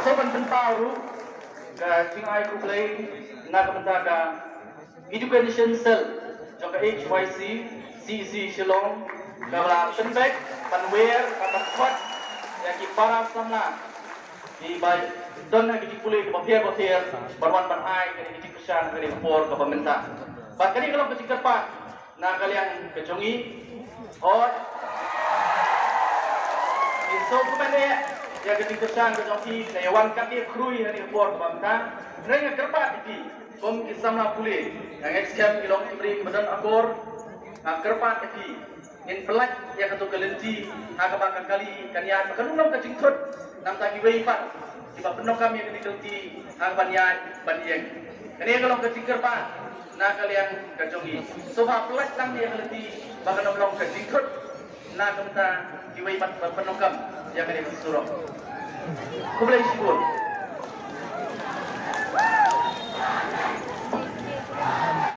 Soban Bentauru, Jingai Kublai, Nagamantaka, Education Cell, Joka HYC, CC Shillong, Gabla Penbek, Panwer, Katakwat, Yaki Para Samna, di baik dan kita pulih ke berwan berhai ke kita pesan ke por ke pemerintah. Bahkan kalau kita kerpa, nak kalian kejongi, oh, isu kemana ya kita pesan kejongi, newan kaki krui hari por ke pemerintah. Mereka kerpa ini, kom kisamna pulih, yang ekskam kilong diberi badan akor, kerpa ini. In pelak yang ketuk kelenci, nak bakal kali kanian makan unam kecingkut, nam tagi weipat, tiba penuh kami yang dikelti, ang banyan banyan. Kani kalau kecingkut pak, nak kalian kejongi. Sobat pelak tang dia kelenti, bakal nom kecingkut, nak kemta di weipat penuh kam yang kalian suruh. Kublai syukur.